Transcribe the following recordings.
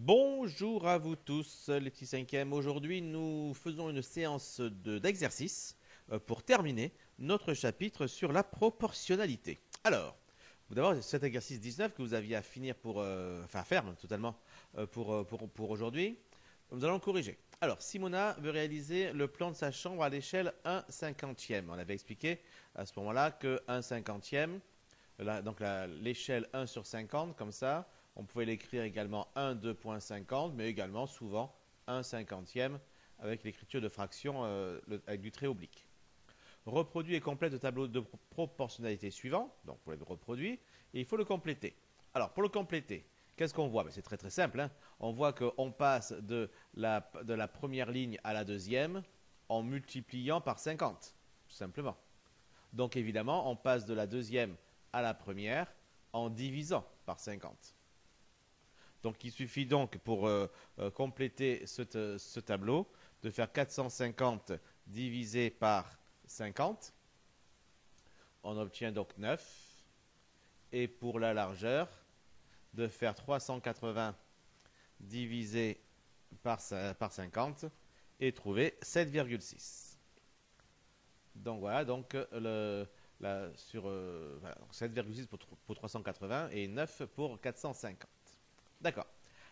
Bonjour à vous tous, les petits cinquièmes. Aujourd'hui, nous faisons une séance d'exercice pour terminer notre chapitre sur la proportionnalité. Alors, d'abord, cet exercice 19 que vous aviez à finir enfin faire totalement pour aujourd'hui, nous allons le corriger. Alors, Simona veut réaliser le plan de sa chambre à l'échelle 1/50e. On avait expliqué à ce moment-là que 1/50e, donc l'échelle 1 sur 50, comme ça, on pouvait l'écrire également 1, 2.50, mais également souvent 1 cinquantième avec l'écriture de fraction avec du trait oblique. Reproduit et complète le tableau de proportionnalité suivant, donc pour le reproduit, et il faut le compléter. Alors pour le compléter, qu'est-ce qu'on voit? C'est très très simple, hein. On voit qu'on passe de la première ligne à la deuxième en multipliant par 50, tout simplement. Donc évidemment, on passe de la deuxième à la première en divisant par 50. Donc il suffit donc pour compléter ce tableau de faire 450 divisé par 50. On obtient donc 9. Et pour la largeur, de faire 380 divisé par 50 et trouver 7,6. Donc voilà, donc voilà, 7,6 pour 380 et 9 pour 450. D'accord.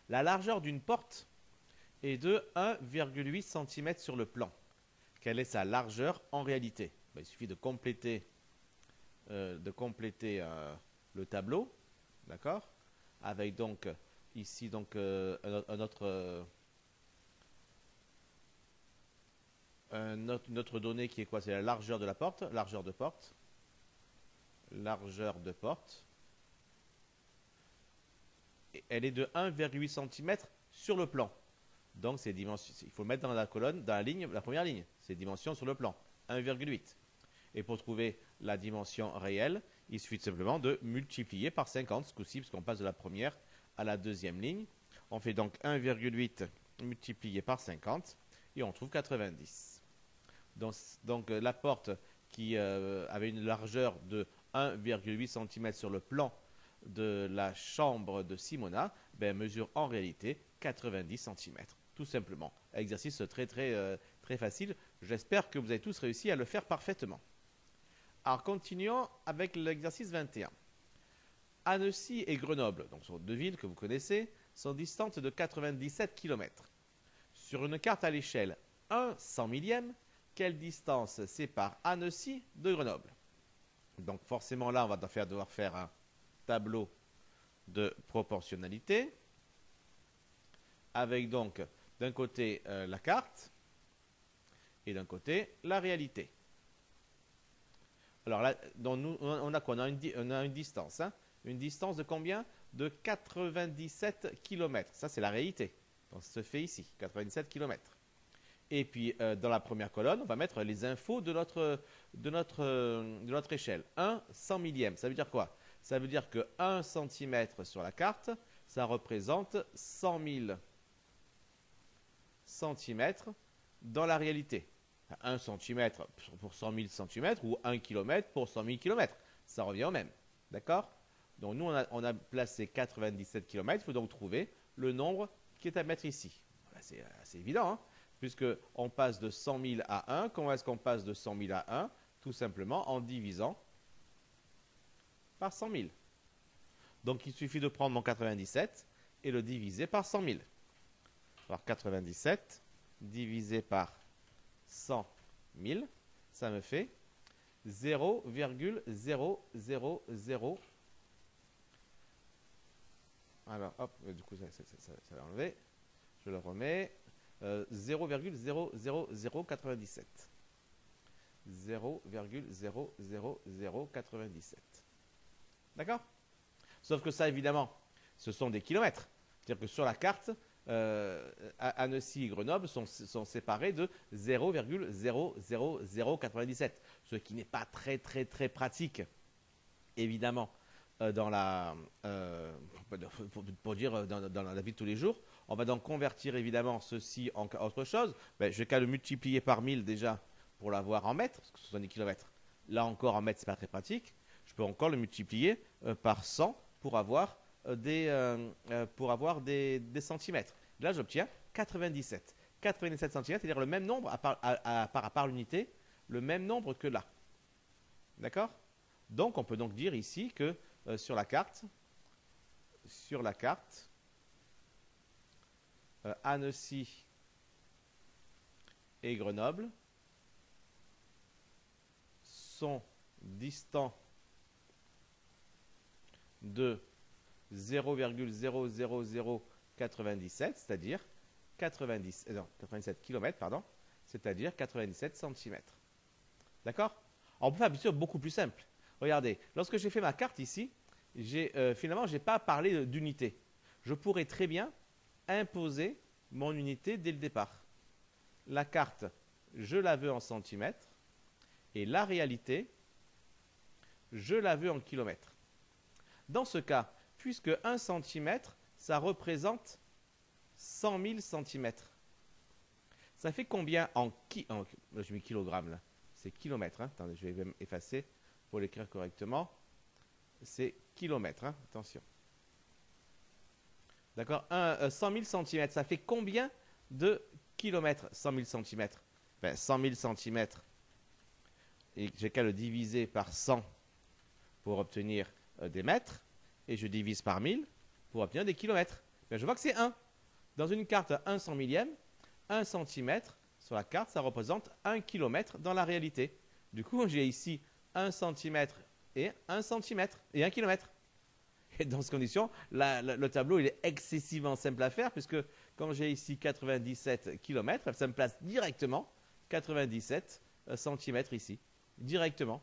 La largeur d'une porte est de 1,8 cm sur le plan. Quelle est sa largeur en réalité? Il suffit de compléter le tableau, d'accord? Avec donc ici donc une autre donnée qui est quoi? C'est la largeur de la porte, largeur de porte. Elle est de 1,8 cm sur le plan. Donc il faut mettre dans la colonne, dans la première ligne. C'est dimension sur le plan, 1,8. Et pour trouver la dimension réelle, il suffit simplement de multiplier par 50, ce coup-ci, parce qu'on passe de la première à la deuxième ligne. On fait donc 1,8 multiplié par 50 et on trouve 90. Donc la porte qui avait une largeur de 1,8 cm sur le plan de la chambre de Simona mesure en réalité 90 cm. Tout simplement. Exercice très très facile. J'espère que vous avez tous réussi à le faire parfaitement. Alors continuons avec l'exercice 21. Annecy et Grenoble, donc sont deux villes que vous connaissez, sont distantes de 97 km. Sur une carte à l'échelle 1 100 millième, quelle distance sépare Annecy de Grenoble? Donc forcément là, on va devoir faire un tableau de proportionnalité avec donc d'un côté la carte et d'un côté la réalité. Alors là, donc on a quoi? On a une distance. Hein, une distance de combien? De 97 km. Ça, c'est la réalité. Donc ça se fait ici, 97 km. Et puis, dans la première colonne, on va mettre les infos de notre échelle. 1 100 millième. Ça veut dire quoi? Ça veut dire que 1 cm sur la carte, ça représente 100 000 cm dans la réalité. 1 cm pour 100 000 cm ou 1 km pour 100 000 km. Ça revient au même. D'accord? Donc nous, on a placé 97 km. Il faut donc trouver le nombre qui est à mettre ici. C'est assez évident, hein, puisqu'on passe de 100 000 à 1. Comment est-ce qu'on passe de 100 000 à 1? Tout simplement en divisant par 100 000. Donc il suffit de prendre mon 97 et le diviser par 100 000. Alors 97 divisé par 100 000, ça me fait 0,000. Alors, hop, du coup, ça va enlever. Je le remets. 0,00097. 0,00097. D'accord? Sauf que ça, évidemment, ce sont des kilomètres. C'est-à-dire que sur la carte, Annecy et Grenoble sont séparés de 0,00097, ce qui n'est pas très très très pratique, évidemment, pour dire dans la vie de tous les jours. On va donc convertir évidemment ceci en autre chose. Je vais qu'à le multiplier par 1000 déjà pour l'avoir en mètres, parce que ce sont des kilomètres. Là encore, en mètres, c'est pas très pratique. Je peux encore le multiplier par 100 pour avoir pour avoir des centimètres. Là, j'obtiens 97. 97 centimètres, c'est-à-dire le même nombre à part l'unité, le même nombre que là. D'accord? Donc, on peut donc dire ici que sur la carte, Annecy et Grenoble sont distants de 0,00097, c'est-à-dire 97 km, pardon, c'est-à-dire 97 cm. D'accord? On peut faire bien sûr beaucoup plus simple. Regardez, lorsque j'ai fait ma carte ici, finalement, je n'ai pas parlé d'unité. Je pourrais très bien imposer mon unité dès le départ. La carte, je la veux en centimètres, et la réalité, je la veux en kilomètres. Dans ce cas, puisque 1 cm, ça représente 100 000 cm. Ça fait combien je mets kilogrammes là. C'est kilomètres. Hein. Attendez, je vais effacer pour l'écrire correctement. C'est kilomètres. Hein. Attention. D'accord, 100 000 cm. Ça fait combien de kilomètres 100 000 cm? 100 000 cm. Et j'ai qu'à le diviser par 100 pour obtenir des mètres. Et je divise par 1000 pour obtenir des kilomètres. Je vois que c'est 1. Dans une carte 1 100 millième, 1 cm sur la carte, ça représente 1 km dans la réalité. Du coup, j'ai ici 1 cm et 1 cm et 1 km. Et dans ces conditions, le tableau il est excessivement simple à faire puisque quand j'ai ici 97 km, ça me place directement 97 cm ici. Directement.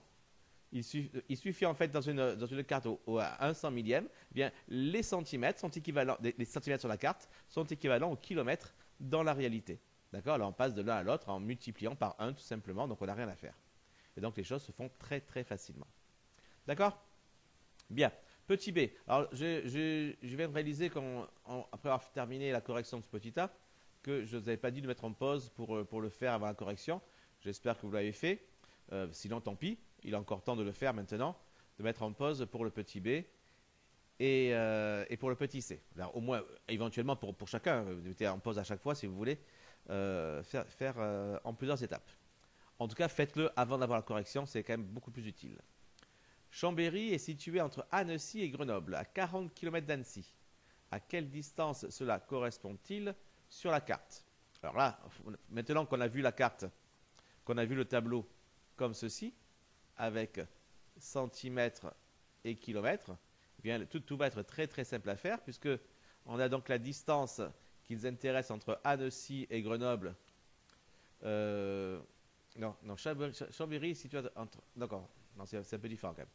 Il suffit en fait dans une carte à 1 100 millième, eh bien, les centimètres sont équivalents, les centimètres sur la carte sont équivalents aux kilomètres dans la réalité. D'accord? Alors on passe de l'un à l'autre en multipliant par 1 tout simplement, donc on n'a rien à faire. Et donc les choses se font très très facilement. D'accord? Bien. Petit b. Alors je viens de réaliser après avoir terminé la correction de ce petit a, que je ne vous avais pas dit de mettre en pause pour le faire avant la correction. J'espère que vous l'avez fait. Sinon tant pis. Il est encore temps de le faire maintenant, de mettre en pause pour le petit b et pour le petit c. Alors, au moins, éventuellement pour chacun, vous mettez en pause à chaque fois si vous voulez faire en plusieurs étapes. En tout cas, faites-le avant d'avoir la correction, c'est quand même beaucoup plus utile. Chambéry est situé entre Annecy et Grenoble, à 40 km d'Annecy. À quelle distance cela correspond-il sur la carte? Alors là, maintenant qu'on a vu la carte, qu'on a vu le tableau comme ceci, avec centimètres et kilomètres, eh bien, tout va être très très simple à faire puisque on a donc la distance qui nous intéresse entre Annecy et Grenoble. Chambéry est situé entre... D'accord, c'est un peu différent quand même.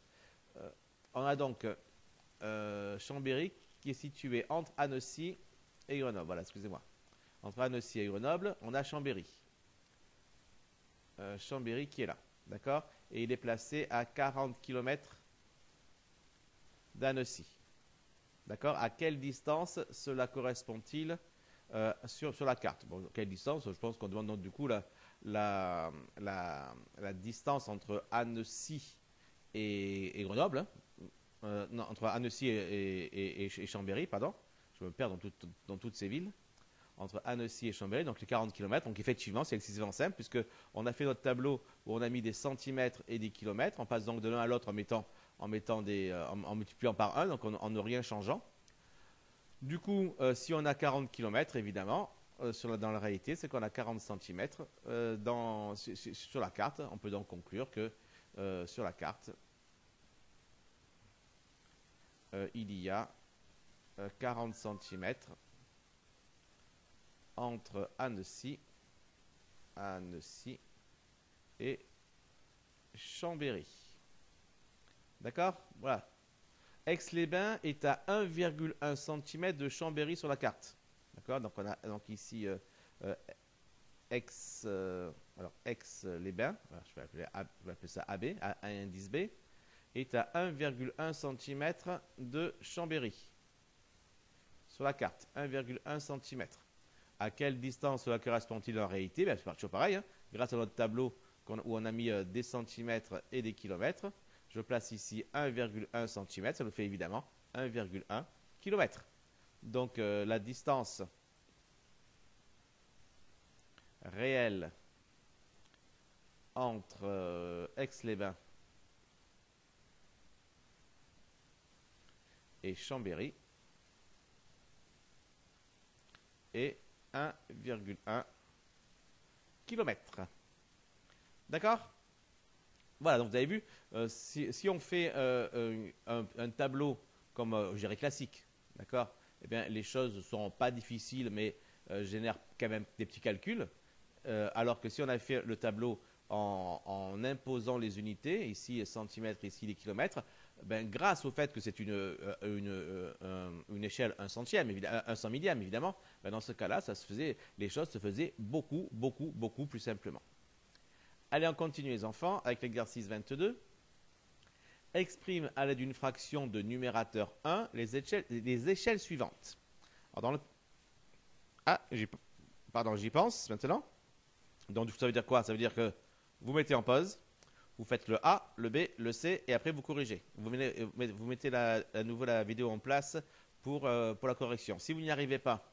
On a donc Chambéry qui est situé entre Annecy et Grenoble. Voilà, excusez-moi. Entre Annecy et Grenoble, on a Chambéry. Chambéry qui est là. D'accord? Et il est placé à 40 km d'Annecy. D'accord? À quelle distance cela correspond-il sur la carte? Bon, quelle distance? Je pense qu'on demande donc du coup la distance entre Annecy et Grenoble. Non, entre Annecy et Chambéry, pardon. Je me perds dans toutes ces villes. Entre Annecy et Chambéry, donc les 40 km. Donc effectivement, c'est excessivement simple puisqu'on a fait notre tableau où on a mis des centimètres et des kilomètres. On passe donc de l'un à l'autre en multipliant par 1, donc en ne rien changeant. Du coup, si on a 40 km, évidemment, dans la réalité, c'est qu'on a 40 cm sur la carte. On peut donc conclure que sur la carte, il y a 40 cm entre Annecy et Chambéry. D'accord? Voilà. Aix-les-Bains est à 1,1 cm de Chambéry sur la carte. D'accord? Donc on a donc ici Aix-les-Bains, je vais appeler ça AB, un indice B, est à 1,1 cm de Chambéry sur la carte. 1,1 cm. À quelle distance cela correspond-il en réalité? C'est toujours pareil. Hein. Grâce à notre tableau où on a mis des centimètres et des kilomètres, je place ici 1,1 cm. Ça nous fait évidemment 1,1 km. Donc la distance réelle entre Aix-les-Bains et Chambéry est 1,1 km. D'accord? Voilà, donc vous avez vu, si on fait un tableau comme, je dirais, classique, d'accord? Eh bien, les choses ne seront pas difficiles, mais génèrent quand même des petits calculs. Alors que si on a fait le tableau en imposant les unités, ici centimètres, ici les kilomètres, ben, grâce au fait que c'est une échelle 1 centième, 100 millième évidemment, ben, dans ce cas-là, les choses se faisaient beaucoup, beaucoup, beaucoup plus simplement. Allez, on continue les enfants avec l'exercice 22. Exprime à l'aide d'une fraction de numérateur 1 les échelles suivantes. Alors dans le... Ah, j'y pense maintenant. Donc ça veut dire quoi? Ça veut dire que vous mettez en pause, vous faites le A, le B, le C, et après vous corrigez. Vous mettez à nouveau la vidéo en place pour la correction. Si vous n'y arrivez pas,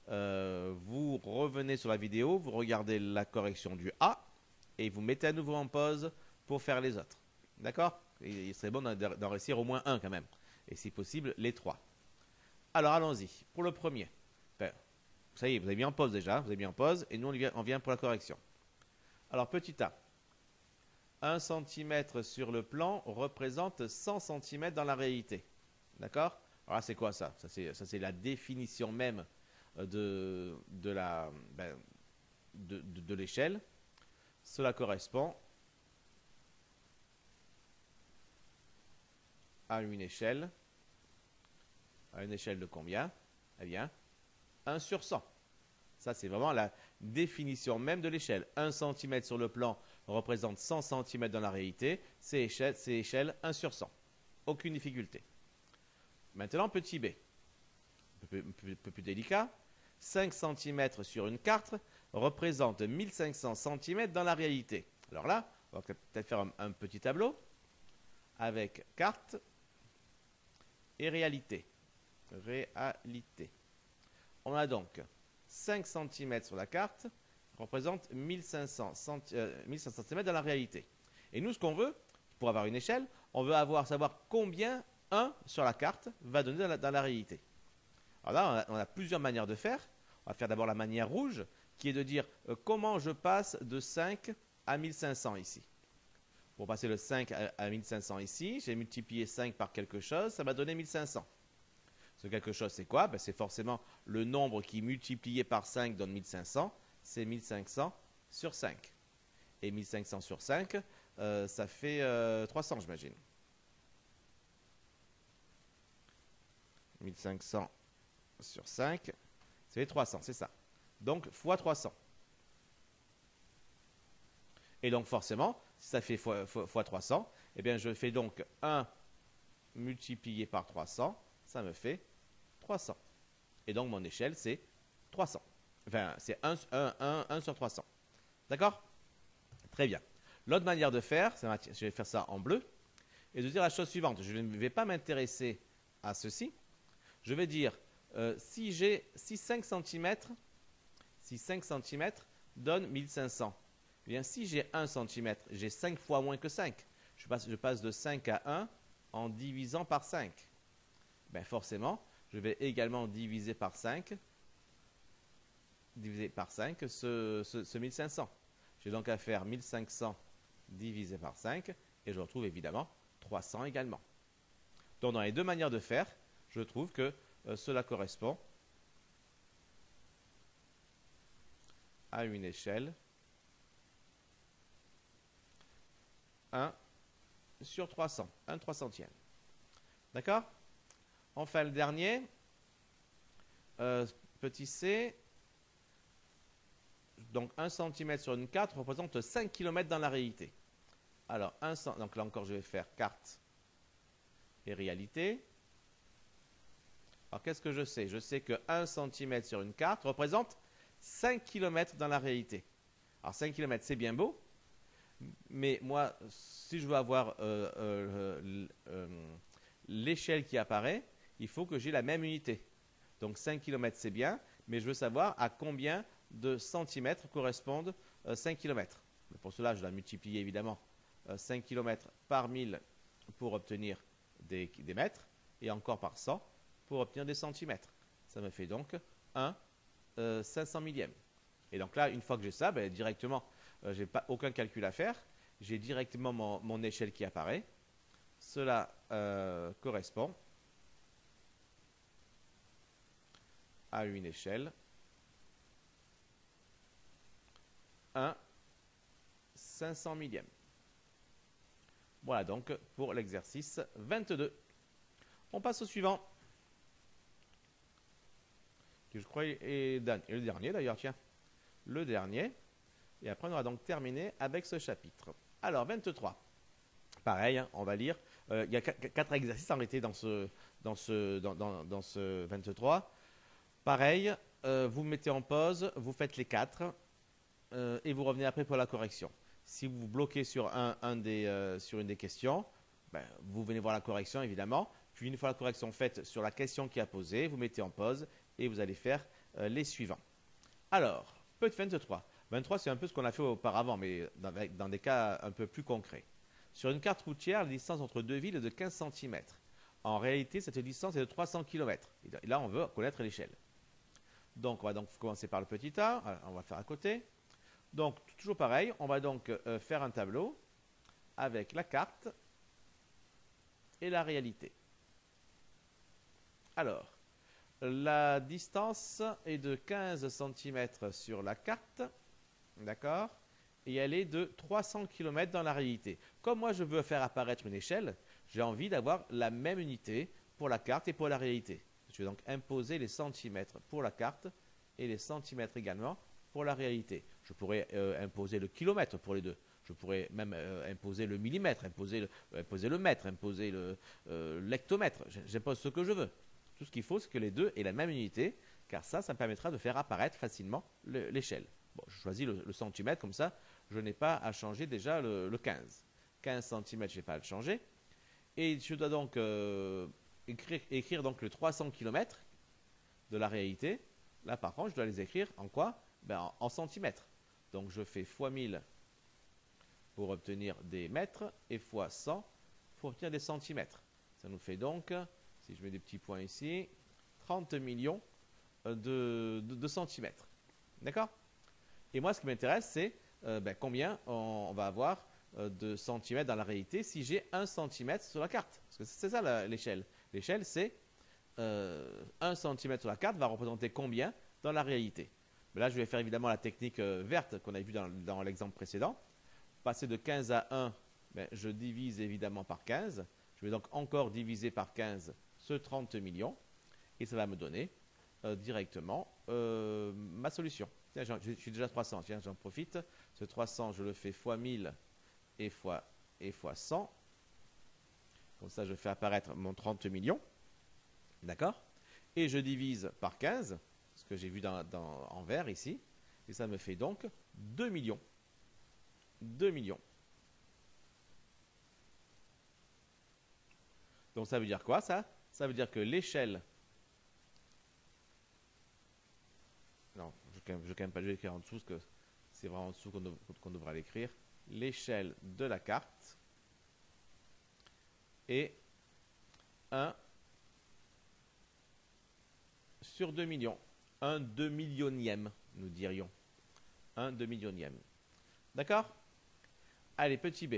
vous revenez sur la vidéo, vous regardez la correction du A, et vous mettez à nouveau en pause pour faire les autres. D'accord? Il serait bon d'en réussir au moins un quand même. Et si possible, les trois. Alors allons-y. Pour le premier. Ben, ça y est, vous avez mis en pause déjà. Vous avez mis en pause. Et nous, on vient pour la correction. Alors, petit a. 1 cm sur le plan représente 100 cm dans la réalité. D'accord? Alors, c'est quoi ça? Ça, c'est la définition même de l'échelle. Cela correspond à une échelle. À une échelle de combien? Eh bien, 1 sur 100. Ça, c'est vraiment la définition même de l'échelle. 1 cm sur le plan représente 100 cm dans la réalité. C'est échelle 1 sur 100. Aucune difficulté. Maintenant, petit b. Un peu plus délicat. 5 cm sur une carte représente 1500 cm dans la réalité. Alors là, on va peut-être faire un petit tableau avec carte et réalité. Réalité. On a donc 5 cm sur la carte représente 1500 cm dans la réalité. Et nous, ce qu'on veut, pour avoir une échelle, on veut savoir combien 1 sur la carte va donner dans la réalité. Alors là, on a plusieurs manières de faire. On va faire d'abord la manière rouge, qui est de dire comment je passe de 5 à 1500 ici. Pour passer le 5 à 1500 ici, j'ai multiplié 5 par quelque chose, ça m'a donné 1500. Ce quelque chose, c'est quoi? Ben, c'est forcément le nombre qui, multiplié par 5, donne 1500. C'est 1500 sur 5. Et 1500 sur 5, ça fait 300, j'imagine. 1500 sur 5, c'est 300, c'est ça. Donc, fois 300. Et donc, forcément, si ça fait fois 300, eh bien, je fais donc 1 multiplié par 300, ça me fait 300. Et donc, mon échelle, c'est 300. Enfin, c'est 1 sur 300. D'accord? Très bien. L'autre manière de faire, je vais faire ça en bleu, et de dire la chose suivante. Je ne vais pas m'intéresser à ceci. Je vais dire, si 5 cm donne 1500, eh bien, si j'ai 1 cm, j'ai 5 fois moins que 5. Je passe de 5 à 1 en divisant par 5. Ben forcément, je vais également diviser par 5 ce 1500. J'ai donc à faire 1500 divisé par 5 et je retrouve évidemment 300 également. Donc dans les deux manières de faire, je trouve que cela correspond à une échelle 1 sur 300, 1 300e. D'accord? Enfin, le dernier, petit c, donc 1 cm sur une carte représente 5 km dans la réalité. Alors, donc là encore, je vais faire carte et réalité. Alors, qu'est-ce que je sais? Je sais que 1 cm sur une carte représente 5 km dans la réalité. Alors, 5 km, c'est bien beau, mais moi, si je veux avoir l'échelle qui apparaît, il faut que j'ai la même unité. Donc 5 km c'est bien, mais je veux savoir à combien de centimètres correspondent 5 km. Pour cela, je dois multiplier évidemment 5 km par 1000 pour obtenir des mètres, et encore par 100 pour obtenir des centimètres. Ça me fait donc 1 500 millième. Et donc là, une fois que j'ai ça, ben, directement, je n'ai pas aucun calcul à faire. J'ai directement mon échelle qui apparaît. Cela correspond à une échelle 1 500 millième. Voilà donc pour l'exercice 22. On passe au suivant. Qui je crois est le dernier d'ailleurs, tiens. Le dernier. Et après on aura donc terminé avec ce chapitre. Alors 23. Pareil, hein, on va lire. Il y a 4 exercices arrêtés dans ce 23. Pareil, vous mettez en pause, vous faites les 4 et vous revenez après pour la correction. Si vous bloquez sur sur une des questions, ben, vous venez voir la correction évidemment. Puis une fois la correction faite sur la question qui a posée, vous mettez en pause et vous allez faire les suivants. Alors, petit 23. 23, c'est un peu ce qu'on a fait auparavant, mais dans des cas un peu plus concrets. Sur une carte routière, la distance entre deux villes est de 15 cm. En réalité, cette distance est de 300 km. Et là, on veut connaître l'échelle. Donc, on va donc commencer par le petit a. Alors, on va le faire à côté. Donc, toujours pareil, on va donc faire un tableau avec la carte et la réalité. Alors, la distance est de 15 cm sur la carte, d'accord? Et elle est de 300 km dans la réalité. Comme moi, je veux faire apparaître une échelle, j'ai envie d'avoir la même unité pour la carte et pour la réalité. Je vais donc imposer les centimètres pour la carte et les centimètres également pour la réalité. Je pourrais imposer le kilomètre pour les deux. Je pourrais même imposer le millimètre, imposer le mètre, imposer l'hectomètre. J'impose ce que je veux. Tout ce qu'il faut, c'est que les deux aient la même unité, car ça me permettra de faire apparaître facilement l'échelle. Bon, je choisis le centimètre, comme ça, je n'ai pas à changer déjà le 15. 15 cm, je n'ai pas à le changer. Et je dois donc écrire donc le 300 km de la réalité. Là, par contre, je dois les écrire en quoi? Ben, en centimètres. Donc, je fais fois 1000 pour obtenir des mètres et fois 100 pour obtenir des centimètres. Ça nous fait donc, si je mets des petits points ici, 30 millions de centimètres. D'accord? Et moi, ce qui m'intéresse, c'est combien on va avoir de centimètres dans la réalité si j'ai 1 centimètre sur la carte. Parce que c'est ça l'échelle. L'échelle, c'est 1 centimètre sur la carte va représenter combien dans la réalité. Mais là, je vais faire évidemment la technique verte qu'on a vue dans l'exemple précédent. Passer de 15 à 1, je divise évidemment par 15. Je vais donc encore diviser par 15 ce 30 millions. Et ça va me donner directement ma solution. Tiens, je suis déjà 300, tiens, j'en profite. Ce 300, je le fais fois 1000 et fois 100. Comme ça, je fais apparaître mon 30 millions. D'accord? Et je divise par 15, ce que j'ai vu en vert ici. Et ça me fait donc 2 millions. 2 millions. Donc ça veut dire quoi ça? Ça veut dire que l'échelle... Non, je ne vais quand même pas l'écrire en dessous, parce que c'est vraiment en dessous qu'on devra l'écrire. L'échelle de la carte est 1 sur 2 millions. 1 2 millionième, nous dirions. 1 2 millionième. D'accord? Allez, petit b.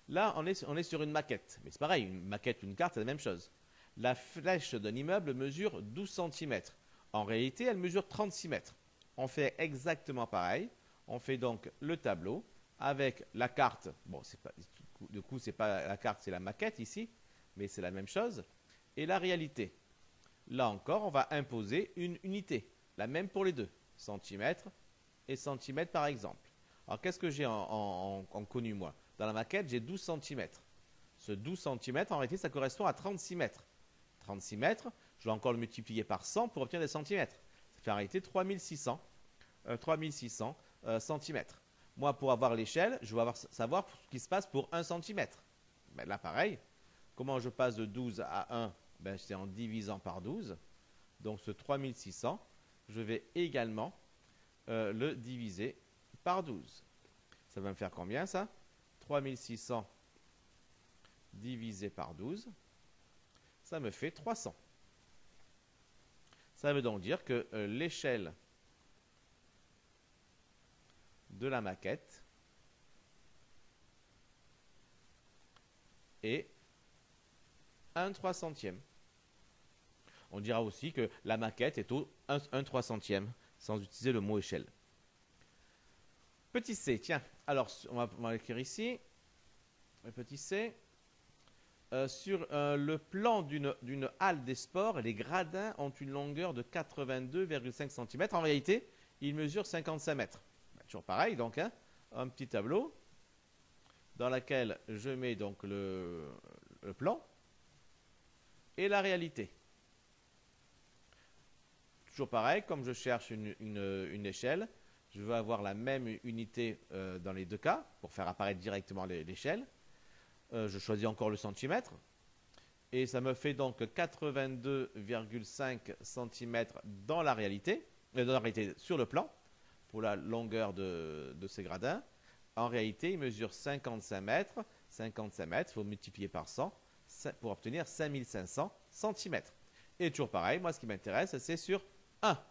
Là, on est sur une maquette. Mais c'est pareil, une maquette, une carte, c'est la même chose. La flèche d'un immeuble mesure 12 cm. En réalité, elle mesure 36 mètres. On fait exactement pareil. On fait donc le tableau avec la carte. Bon, du coup, ce n'est pas la carte, c'est la maquette ici. Mais c'est la même chose. Et la réalité. Là encore, on va imposer une unité. La même pour les deux. Centimètres et centimètres par exemple. Alors, qu'est-ce que j'ai en connu, moi? Dans la maquette, j'ai 12 cm. Ce 12 cm, en réalité, ça correspond à 36 mètres. 36 mètres, je vais encore le multiplier par 100 pour obtenir des centimètres. Ça fait en réalité 3600 cm. Moi, pour avoir l'échelle, je vais savoir ce qui se passe pour 1 cm. Ben là, pareil. Comment je passe de 12 à 1? ben, c'est en divisant par 12. Donc ce 3600, je vais également le diviser par 12. Ça va me faire combien ça? 3600 divisé par 12, ça me fait 300. Ça veut donc dire que l'échelle de la maquette est 1/300e. On dira aussi que la maquette est au 1/300e, sans utiliser le mot échelle. Petit c, tiens, alors on va l'écrire ici. Le petit c. Sur le plan d'une halle des sports, les gradins ont une longueur de 82,5 cm. En réalité, ils mesurent 55 mètres. Toujours pareil, donc, hein, un petit tableau dans lequel je mets donc le plan et la réalité. Toujours pareil, comme je cherche une échelle, je veux avoir la même unité dans les deux cas pour faire apparaître directement l'échelle. Je choisis encore le centimètre. Et ça me fait donc 82,5 cm dans la réalité sur le plan, pour la longueur de ces gradins. En réalité, il mesure 55 mètres. 55 mètres, il faut multiplier par 100 pour obtenir 5500 cm. Et toujours pareil, moi ce qui m'intéresse, c'est sur 1.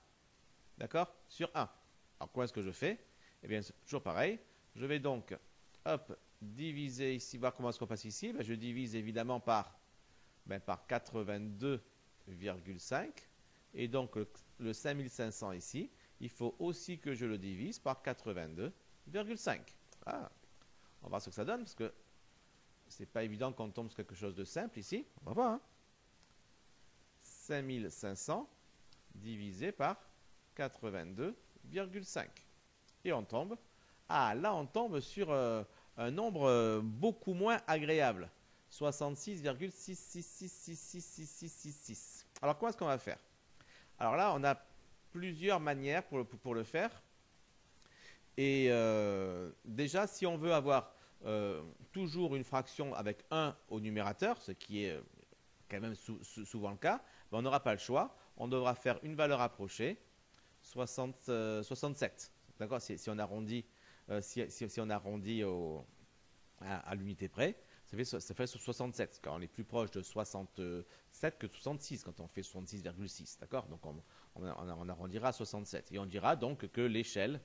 D'accord? Sur 1. Alors comment est-ce que je fais? Eh bien, c'est toujours pareil. Je vais donc, hop, diviser ici, voir comment est-ce qu'on passe ici. Ben, je divise évidemment par 82,5. Et donc, le 5500 ici, il faut aussi que je le divise par 82,5. Ah, on va voir ce que ça donne, parce que c'est pas évident qu'on tombe sur quelque chose de simple ici. On va voir. Hein. 5500 divisé par 82,5. Et on tombe. Ah, là, on tombe sur un nombre beaucoup moins agréable. 66,66666666. Alors, comment est-ce qu'on va faire? Alors là, on a plusieurs manières pour le faire. Et déjà, si on veut avoir toujours une fraction avec 1 au numérateur, ce qui est quand même souvent le cas, ben on n'aura pas le choix. On devra faire une valeur approchée, 67. D'accord? Si on arrondit, si on arrondit à l'unité près, ça fait 67, car on est plus proche de 67 que de 66 quand on fait 66,6. D'accord? Donc on arrondira à 67. Et on dira donc que l'échelle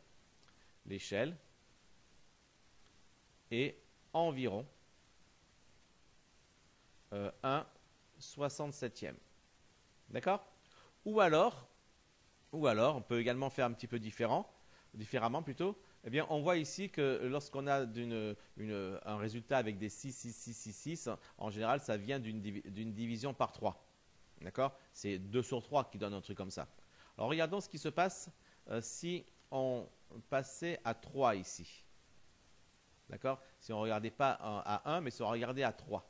est environ 1/67e. D'accord? Ou alors, on peut également faire un petit peu différemment plutôt. Eh bien, on voit ici que lorsqu'on a un résultat avec des 6, 6, 6, 6, 6, en général, ça vient d'une division par 3. D'accord? C'est 2 sur 3 qui donne un truc comme ça. Alors, regardons ce qui se passe si on passait à 3 ici. D'accord? Si on ne regardait pas à 1, mais si on regardait à 3.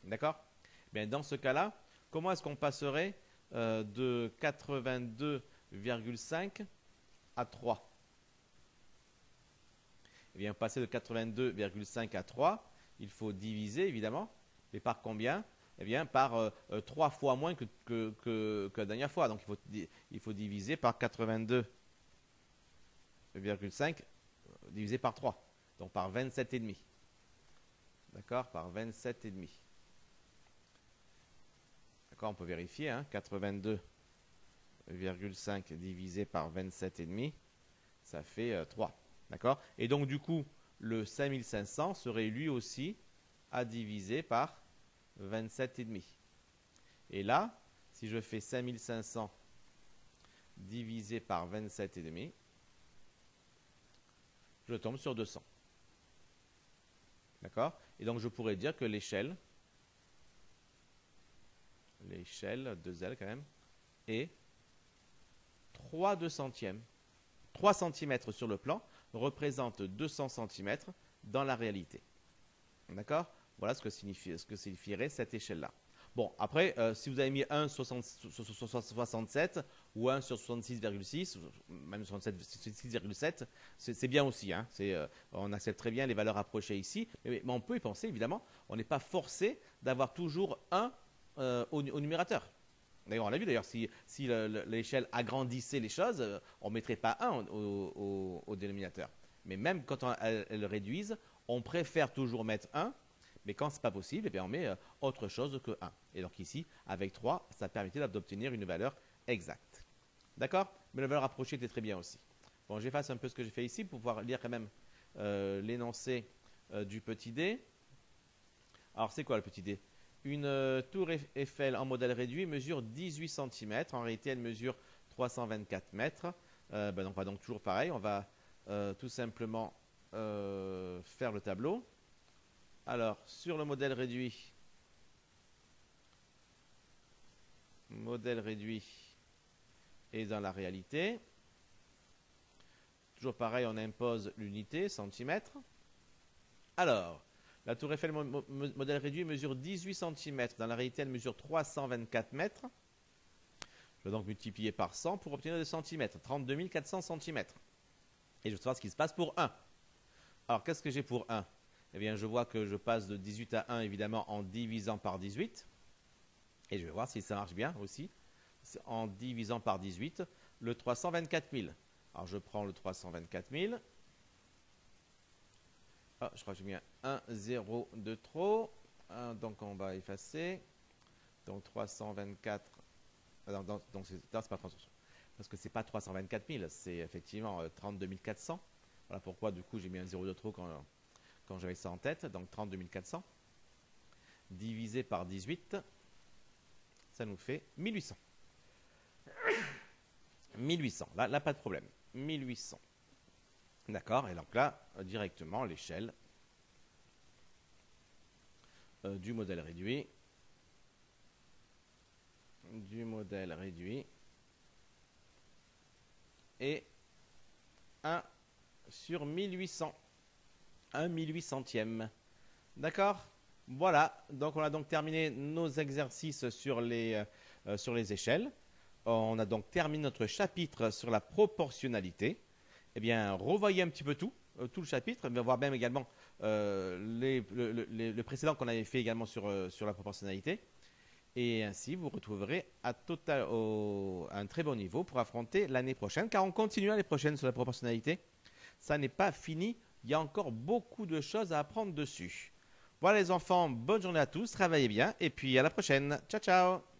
D'accord? Bien, dans ce cas-là, comment est-ce qu'on passerait de 82,5 à 3? Eh bien, passer de 82,5 à 3, il faut diviser, évidemment. Et par combien? Eh bien, par 3 fois moins que la dernière fois. Donc, il faut diviser par 82,5 divisé par 3. Donc, par 27,5. D'accord? Par 27,5. D'accord? On peut vérifier. Hein? 82,5 divisé par 27,5, ça fait 3. D'accord? Et donc, du coup, le 5500 serait lui aussi à diviser par 27,5. Et là, si je fais 5500 divisé par 27,5, je tombe sur 200. D'accord? Et donc, je pourrais dire que l'échelle, 2L quand même, est 3/200e. 3 cm sur le plan représente 200 cm dans la réalité. D'accord? Voilà ce que signifierait cette échelle-là. Bon, après, si vous avez mis 1 sur 67 ou 1 sur 66,6, même 66,7, c'est bien aussi. Hein, on accepte très bien les valeurs approchées ici, mais on peut y penser, évidemment. On n'est pas forcé d'avoir toujours 1 au numérateur. D'ailleurs, on l'a vu d'ailleurs, si l'échelle agrandissait les choses, on ne mettrait pas 1 au dénominateur. Mais même quand elles réduisent, on préfère toujours mettre 1, mais quand ce n'est pas possible, eh bien, on met autre chose que 1. Et donc ici, avec 3, ça permettait d'obtenir une valeur exacte. D'accord? Mais la valeur approchée était très bien aussi. Bon, j'efface un peu ce que j'ai fait ici pour pouvoir lire quand même l'énoncé du petit d. Alors, c'est quoi le petit d? Une tour Eiffel en modèle réduit mesure 18 cm. En réalité, elle mesure 324 mètres. Donc, on va donc toujours pareil. On va tout simplement faire le tableau. Alors, sur le modèle réduit et dans la réalité, toujours pareil, on impose l'unité, centimètres. Alors, la tour Eiffel modèle réduit mesure 18 cm. Dans la réalité, elle mesure 324 mètres. Je vais donc multiplier par 100 pour obtenir des centimètres. 32 400 cm. Et je veux savoir ce qui se passe pour 1. Alors, qu'est-ce que j'ai pour 1? Eh bien, je vois que je passe de 18 à 1, évidemment, en divisant par 18. Et je vais voir si ça marche bien aussi. En divisant par 18, le 324 000. Alors, je prends le 324 000. Ah, je crois que j'ai mis un 0 de trop. Donc, on va effacer. Donc, 324. Donc, c'est pas 300. Parce que c'est pas 324 000, c'est effectivement 32 400. Voilà pourquoi, du coup, j'ai mis un 0 de trop quand j'avais ça en tête. Donc, 32 400. Divisé par 18, ça nous fait 1800. 1800. Là, pas de problème. 1800. D'accord. Et donc là, directement, l'échelle du modèle réduit. Et 1 sur 1800. 1 1800e. D'accord? Voilà. Donc, on a donc terminé nos exercices sur les échelles. On a donc terminé notre chapitre sur la proportionnalité. Eh bien, revoyez un petit peu tout le chapitre, mais voir même également le précédent qu'on avait fait également sur la proportionnalité. Et ainsi, vous retrouverez à un très bon niveau pour affronter l'année prochaine, car on continue l'année prochaine sur la proportionnalité. Ça n'est pas fini, il y a encore beaucoup de choses à apprendre dessus. Voilà les enfants, bonne journée à tous, travaillez bien, et puis à la prochaine. Ciao, ciao!